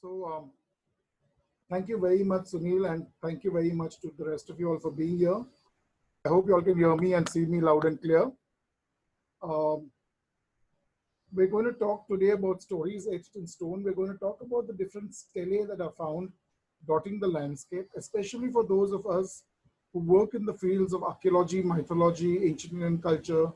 So thank you very much, Sunil, and thank you very much to the rest of you all for being here. I hope you all can hear me and see me loud and clear. Um, we're going to talk today about stories etched in stone. We're going to talk about the different stelae that are found dotting the landscape, especially for those of us who work in the fields of archaeology, mythology, ancient Indian culture,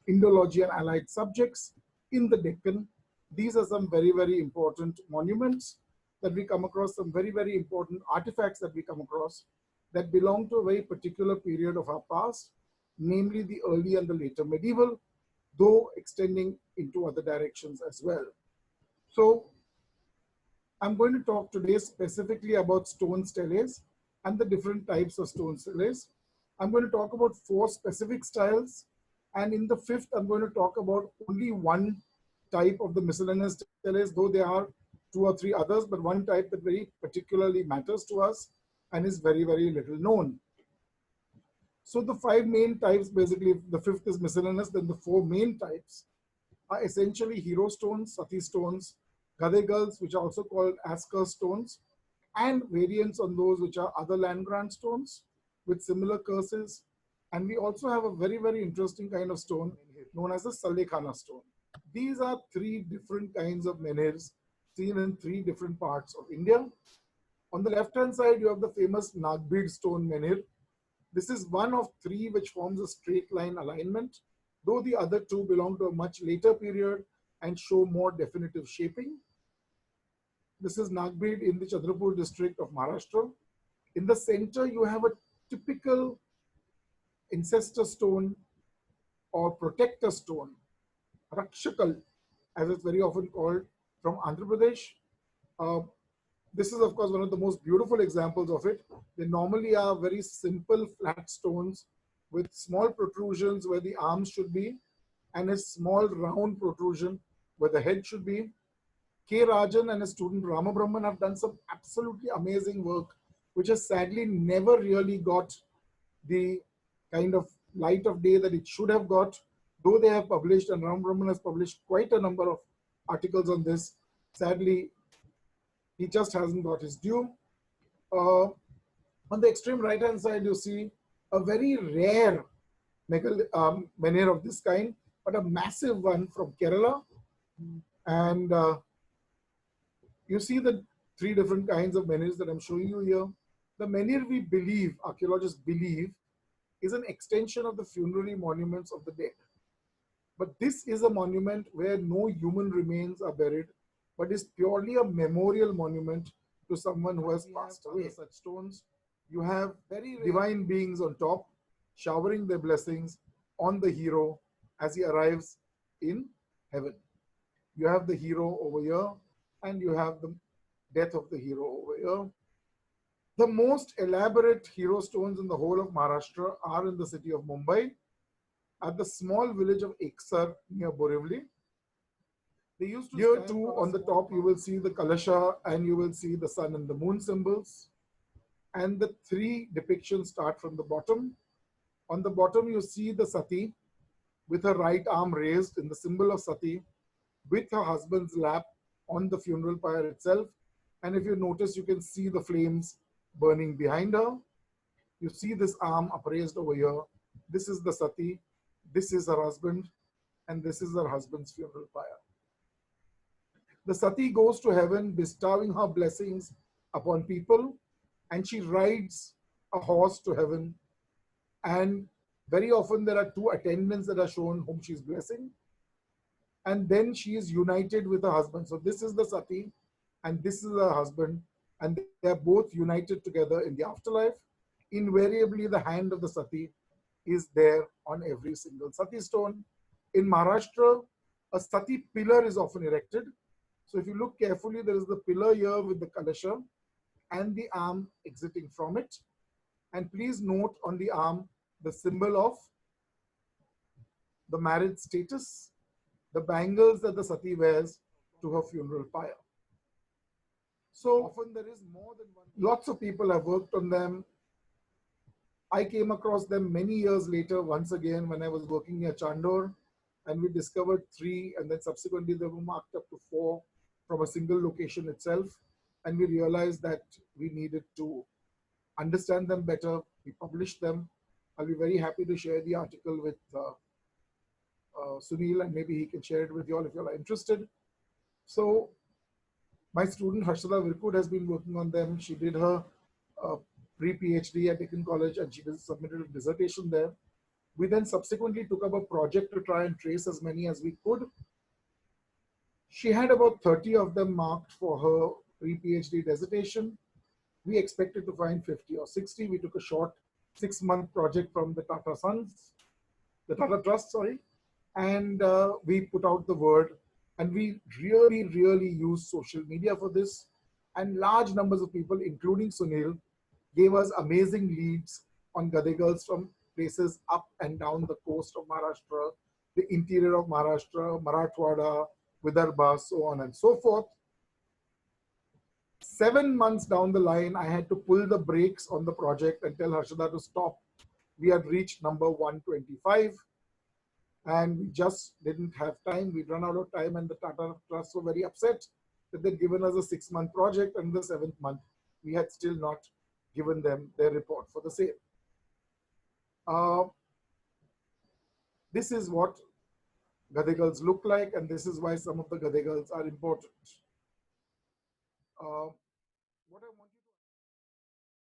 Indology, and allied subjects in the Deccan. These are some very, very important monuments that we come across, some very, very important artifacts that we come across that belong to a very particular period of our past, namely the early and the later medieval, though extending into other directions as well. So I'm going to talk today specifically about stone steles and the different types of stone steles. I'm going to talk about 4 specific styles. And in the 5th, I'm going to talk about only one type of the miscellaneous steles, though there are 2 or 3 others, but one type that very particularly matters to us and is very, very little known. So the 5 main types, basically, the 5th is miscellaneous, then the 4 main types are essentially hero stones, sati stones, gadegals, which are also called asker stones, and variants on those which are other land grant stones with similar curses. And we also have a very, very interesting kind of stone known as the Salekhana stone. These are 3 different kinds of menhirs seen in 3 different parts of India. On the left-hand side, you have the famous Nagbid stone menhir. This is one of 3 which forms a straight line alignment, though the other 2 belong to a much later period and show more definitive shaping. This is Nagbid in the Chandrapur district of Maharashtra. In the center, you have a typical ancestor stone or protector stone, Rakshakal, as it's very often called, from Andhra Pradesh. Uh, this is, of course, one of the most beautiful examples of it. They normally are very simple flat stones with small protrusions where the arms should be and a small round protrusion where the head should be. K. Rajan and his student Rama Brahman have done some absolutely amazing work, which has sadly never really got the kind of light of day that it should have got, though they have published, and Rama Brahman has published quite a number of articles on this. Sadly, he just hasn't got his due. On the extreme right-hand side, you see a very rare menhir of this kind, but a massive one from Kerala. And you see the 3 different kinds of menhirs that I'm showing you here. The menhir we believe, archaeologists believe, is an extension of the funerary monuments of the dead. But this is a monument where no human remains are buried, but is purely a memorial monument to someone who has passed away. Such stones, you have very divine beings on top, showering their blessings on the hero as he arrives in heaven. You have the hero over here, and you have the death of the hero over here. The most elaborate hero stones in the whole of Maharashtra are in the city of Mumbai, at the small village of Eksar near Borivali. Here too, on the top, you will see the Kalasha and you will see the sun and the moon symbols. And the 3 depictions start from the bottom. On the bottom, you see the Sati with her right arm raised in the symbol of Sati, with her husband's lap on the funeral pyre itself. And if you notice, you can see the flames burning behind her. You see this arm upraised over here. This is the Sati. This is her husband. And this is her husband's funeral pyre. The Sati goes to heaven, bestowing her blessings upon people. And she rides a horse to heaven. And very often there are 2 attendants that are shown whom she's blessing. And then she is united with her husband. So this is the Sati and this is her husband, and they are both united together in the afterlife. Invariably, the hand of the Sati is there on every single Sati stone. In Maharashtra, a Sati pillar is often erected. So if you look carefully, there is the pillar here with the Kalasha and the arm exiting from it. And please note on the arm the symbol of the marriage status, the bangles that the Sati wears to her funeral pyre. So often there is more than one. Lots of people have worked on them. I came across them many years later, once again, when I was working near Chandor, and we discovered 3, and then subsequently they were marked up to 4 from a single location itself. and we realized that we needed to understand them better. We published them. I'll be very happy to share the article with Sunil, and maybe he can share it with you all if you are interested. So my student Harshada Virkud has been working on them. She did her pre-PhD at Deakin College, and she submitted a dissertation there. We then subsequently took up a project to try and trace as many as we could. She had about 30 of them marked for her pre-PhD dissertation. We expected to find 50 or 60. We took a short 6-month project from the Tata Sons, the Tata Trust, sorry, and we put out the word, and we really used social media for this, and large numbers of people, including Sunil, gave us amazing leads on Gade girls from places up and down the coast of Maharashtra, the interior of Maharashtra, Marathwada, Vidarbha, so on and so forth. 7 months down the line, I had to pull the brakes on the project and tell Harshada to stop. We had reached number 125 and we just didn't have time. We'd run out of time, and the Tata Trust were very upset that they'd given us a 6-month project, and the 7th month, we had still not given them their report for the same. This is what Gade girls look like, and this is why some of the Gade girls are important. What I want you